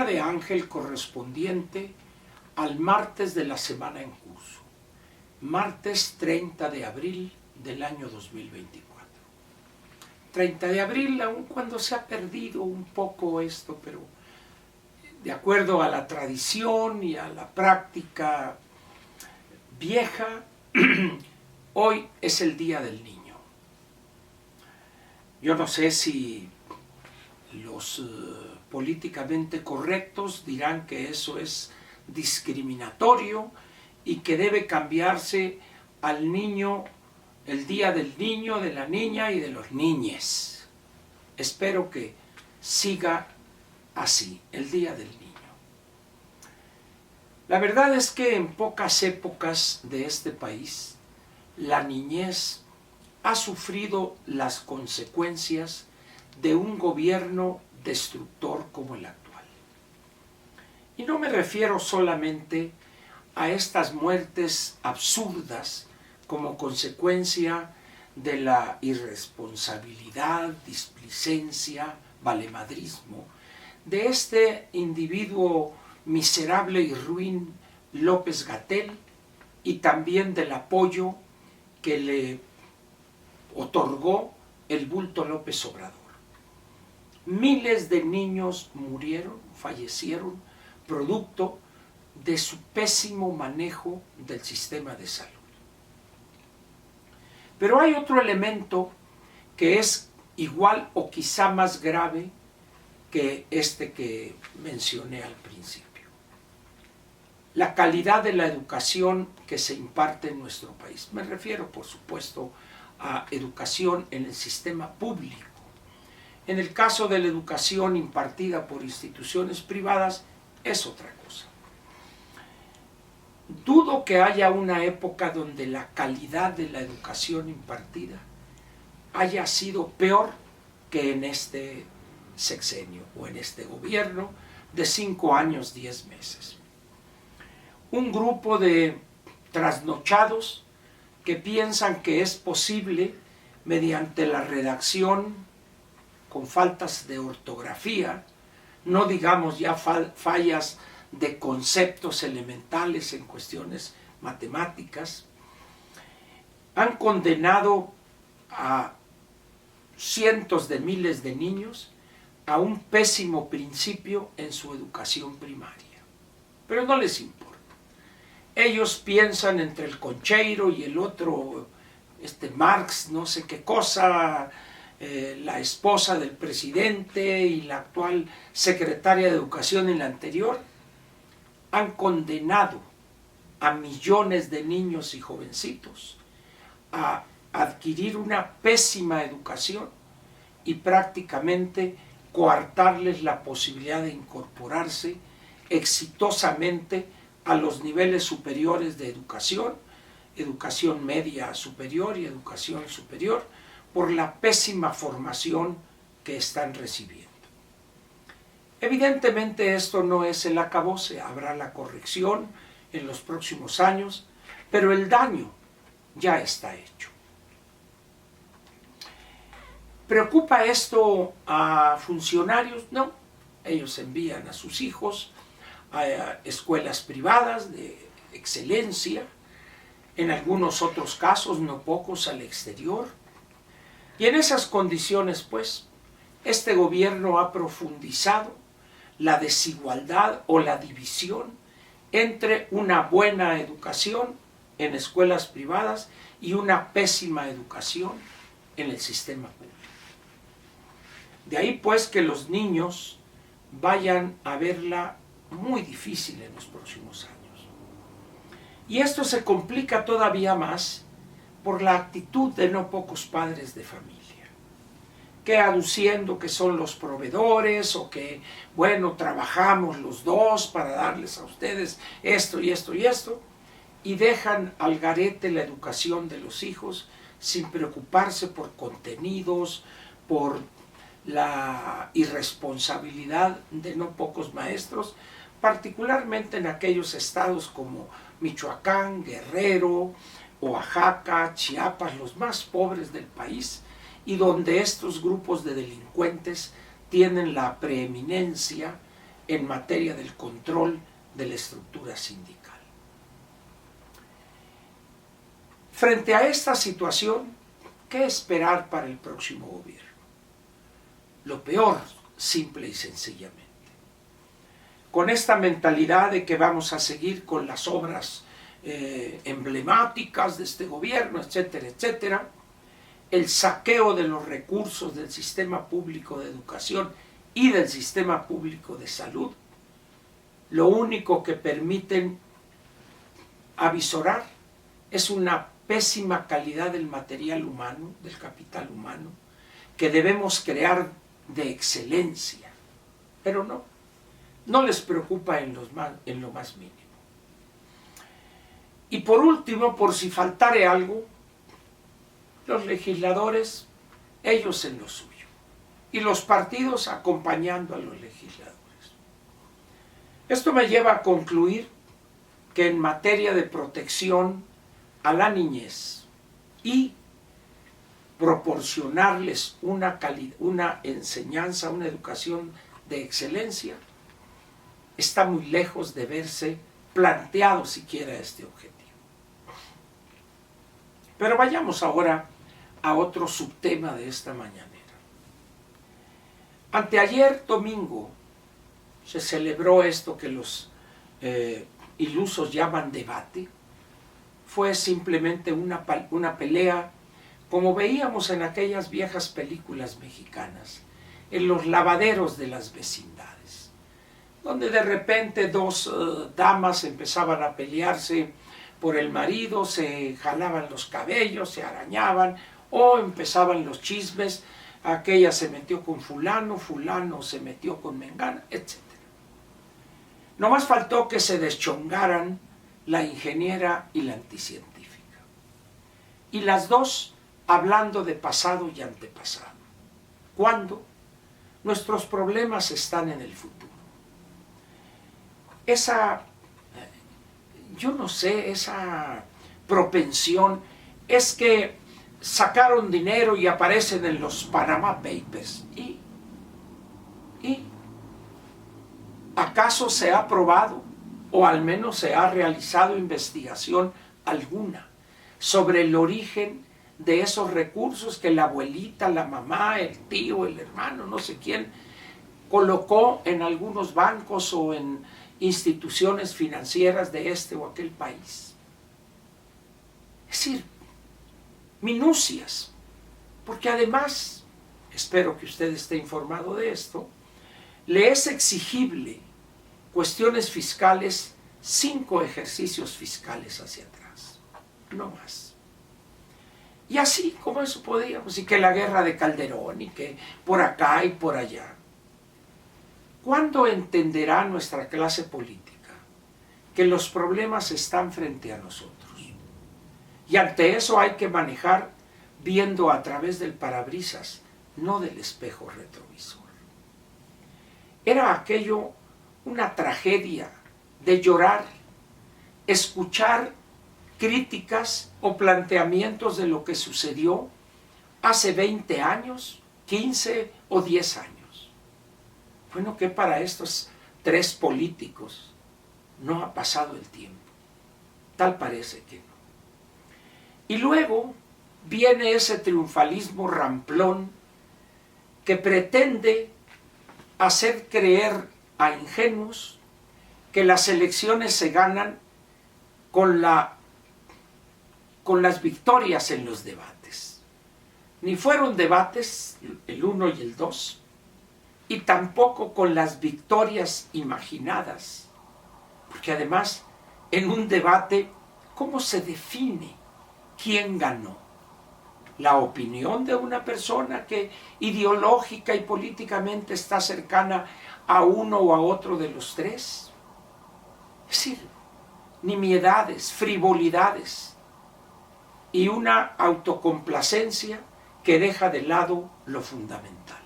de Ángel correspondiente al martes de la semana en curso, martes 30 de abril del año 2024. 30 de abril, aun cuando se ha perdido un poco esto, pero de acuerdo a la tradición y a la práctica vieja, hoy es el Día del Niño. Yo no sé si los políticamente correctos dirán que eso es discriminatorio y que debe cambiarse al niño, el Día del Niño, de la niña y de los niñes. Espero que siga así, el Día del Niño. La verdad es que en pocas épocas de este país, la niñez ha sufrido las consecuencias de un gobierno destructor como el actual. Y no me refiero solamente a estas muertes absurdas como consecuencia de la irresponsabilidad, displicencia, valemadrismo de este individuo miserable y ruin López-Gatell, y también del apoyo que le otorgó el bulto López Obrador. Miles de niños murieron, fallecieron, producto de su pésimo manejo del sistema de salud. Pero hay otro elemento que es igual o quizá más grave que este que mencioné al principio. La calidad de la educación que se imparte en nuestro país. Me refiero, por supuesto, a educación en el sistema público. En el caso de la educación impartida por instituciones privadas, es otra cosa. Dudo que haya una época donde la calidad de la educación impartida haya sido peor que en este sexenio o en este gobierno de 5 años, 10 meses. Un grupo de trasnochados que piensan que es posible, mediante la redacción con faltas de ortografía, no digamos ya fallas de conceptos elementales en cuestiones matemáticas, han condenado a cientos de miles de niños a un pésimo principio en su educación primaria. Pero no les importa. Ellos piensan entre el Concheiro y el otro, Marx, no sé qué cosa, la esposa del presidente y la actual secretaria de Educación en la anterior, han condenado a millones de niños y jovencitos a adquirir una pésima educación y prácticamente coartarles la posibilidad de incorporarse exitosamente a los niveles superiores de educación, educación media superior y educación superior, por la pésima formación que están recibiendo. Evidentemente esto no es el acabose, habrá la corrección en los próximos años, pero el daño ya está hecho. ¿Preocupa esto a funcionarios? No, ellos envían a sus hijos a escuelas privadas de excelencia, en algunos otros casos, no pocos, al exterior. Y en esas condiciones, pues, este gobierno ha profundizado la desigualdad o la división entre una buena educación en escuelas privadas y una pésima educación en el sistema público. De ahí, pues, que los niños vayan a verla muy difícil en los próximos años. Y esto se complica todavía más por la actitud de no pocos padres de familia, que aduciendo que son los proveedores o que, bueno, trabajamos los dos para darles a ustedes esto y esto y esto, y dejan al garete la educación de los hijos sin preocuparse por contenidos, por la irresponsabilidad de no pocos maestros, particularmente en aquellos estados como Michoacán, Guerrero, Oaxaca, Chiapas, los más pobres del país, y donde estos grupos de delincuentes tienen la preeminencia en materia del control de la estructura sindical. Frente a esta situación, ¿qué esperar para el próximo gobierno? Lo peor, simple y sencillamente. Con esta mentalidad de que vamos a seguir con las obras emblemáticas de este gobierno, etcétera, etcétera, el saqueo de los recursos del sistema público de educación y del sistema público de salud, lo único que permiten avisorar es una pésima calidad del material humano, del capital humano, que debemos crear de excelencia, pero no les preocupa en lo más mínimo. Y por último, por si faltare algo, los legisladores, ellos en lo suyo, y los partidos acompañando a los legisladores. Esto me lleva a concluir que en materia de protección a la niñez y proporcionarles una enseñanza, una educación de excelencia, está muy lejos de verse planteado siquiera este objetivo. Pero vayamos ahora a otro subtema de esta mañanera. Anteayer domingo se celebró esto que los ilusos llaman debate. Fue simplemente una pelea, como veíamos en aquellas viejas películas mexicanas, en los lavaderos de las vecindades, donde de repente dos damas empezaban a pelearse por el marido, se jalaban los cabellos, se arañaban, o empezaban los chismes, aquella se metió con fulano, fulano se metió con mengana, etc. No más faltó que se deschongaran la ingeniera y la anticientífica. Y las dos hablando de pasado y antepasado. ¿Cuándo? Nuestros problemas están en el futuro. Yo no sé, esa propensión es que sacaron dinero y aparecen en los Panama Papers. ¿Y acaso se ha probado o al menos se ha realizado investigación alguna sobre el origen de esos recursos que la abuelita, la mamá, el tío, el hermano, no sé quién, colocó en algunos bancos o en instituciones financieras de este o aquel país? Es decir, minucias, porque además, espero que usted esté informado de esto, le es exigible cuestiones fiscales 5 ejercicios fiscales hacia atrás, no más. Y así como eso podíamos, y que la guerra de Calderón, y que por acá y por allá. ¿Cuándo entenderá nuestra clase política que los problemas están frente a nosotros? Y ante eso hay que manejar viendo a través del parabrisas, no del espejo retrovisor. Era aquello una tragedia de llorar, escuchar críticas o planteamientos de lo que sucedió hace 20 años, 15 o 10 años. Bueno, que para estos 3 políticos no ha pasado el tiempo. Tal parece que no. Y luego viene ese triunfalismo ramplón que pretende hacer creer a ingenuos que las elecciones se ganan con las victorias en los debates. Ni fueron debates el 1 y el 2, y tampoco con las victorias imaginadas, porque además en un debate, ¿cómo se define quién ganó? ¿La opinión de una persona que ideológica y políticamente está cercana a uno o a otro de los 3? Es decir, nimiedades, frivolidades y una autocomplacencia que deja de lado lo fundamental.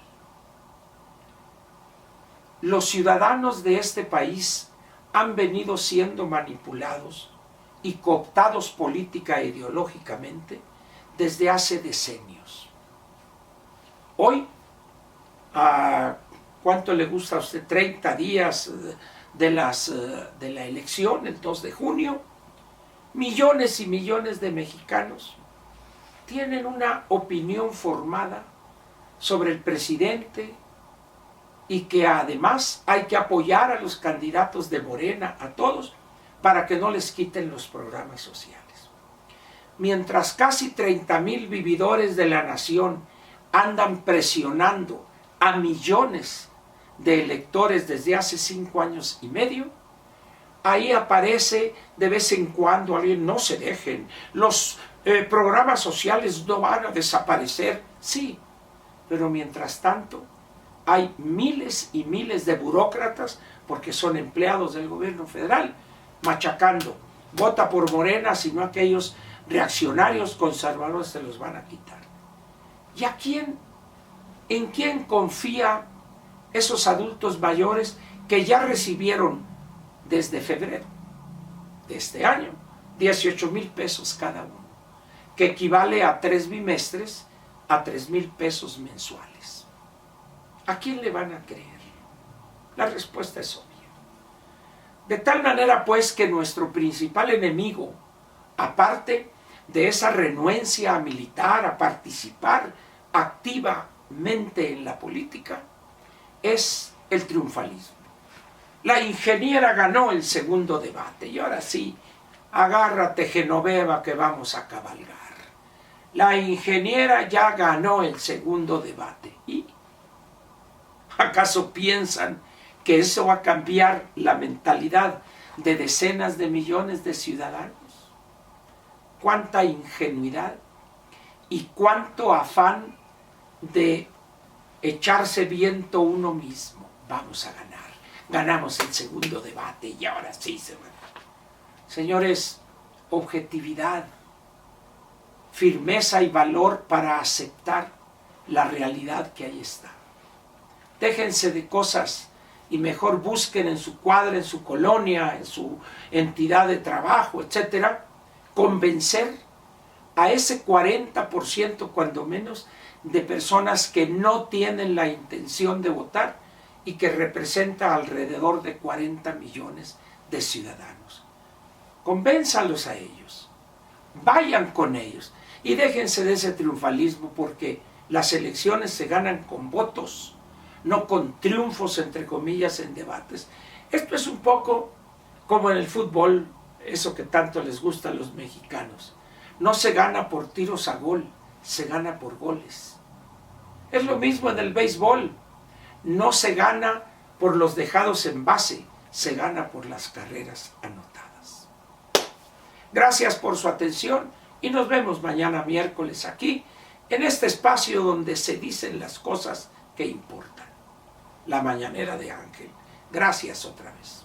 Los ciudadanos de este país han venido siendo manipulados y cooptados política e ideológicamente desde hace decenios. Hoy ¿Cuánto le gusta a usted? 30 días de la elección, el 2 de junio. Millones y millones de mexicanos tienen una opinión formada sobre el presidente y que además hay que apoyar a los candidatos de Morena, a todos, para que no les quiten los programas sociales. Mientras casi 30,000 vividores de la nación andan presionando a millones de electores desde hace 5 años y medio, ahí aparece de vez en cuando alguien: no se dejen, los programas sociales no van a desaparecer. Sí, pero mientras tanto hay miles y miles de burócratas, porque son empleados del gobierno federal, machacando: vota por Morena, si no aquellos reaccionarios conservadores se los van a quitar. ¿Y a quién? ¿En quién confía esos adultos mayores que ya recibieron desde febrero de este año 18,000 pesos cada uno, que equivale a 3 bimestres, a 3,000 pesos mensuales? ¿A quién le van a creer? La respuesta es obvia. De tal manera pues que nuestro principal enemigo, aparte de esa renuencia a militar, a participar activamente en la política, es el triunfalismo. La ingeniera ganó el segundo debate y ahora sí, agárrate, Genoveva, que vamos a cabalgar. La ingeniera ya ganó el segundo debate. ¿Y acaso piensan que eso va a cambiar la mentalidad de decenas de millones de ciudadanos? Cuánta ingenuidad y cuánto afán de echarse viento uno mismo. Vamos a ganar. Ganamos el segundo debate y ahora sí se va. Señores, objetividad, firmeza y valor para aceptar la realidad que ahí está. Déjense de cosas y mejor busquen en su cuadra, en su colonia, en su entidad de trabajo, etcétera, convencer a ese 40%, cuando menos, de personas que no tienen la intención de votar y que representa alrededor de 40 millones de ciudadanos. Convénzalos a ellos, vayan con ellos y déjense de ese triunfalismo, porque las elecciones se ganan con votos, no con triunfos, entre comillas, en debates. Esto es un poco como en el fútbol, eso que tanto les gusta a los mexicanos. No se gana por tiros a gol, se gana por goles. Es lo mismo en el béisbol. No se gana por los dejados en base, se gana por las carreras anotadas. Gracias por su atención y nos vemos mañana miércoles aquí, en este espacio donde se dicen las cosas que importan. La mañanera de Ángel. Gracias otra vez.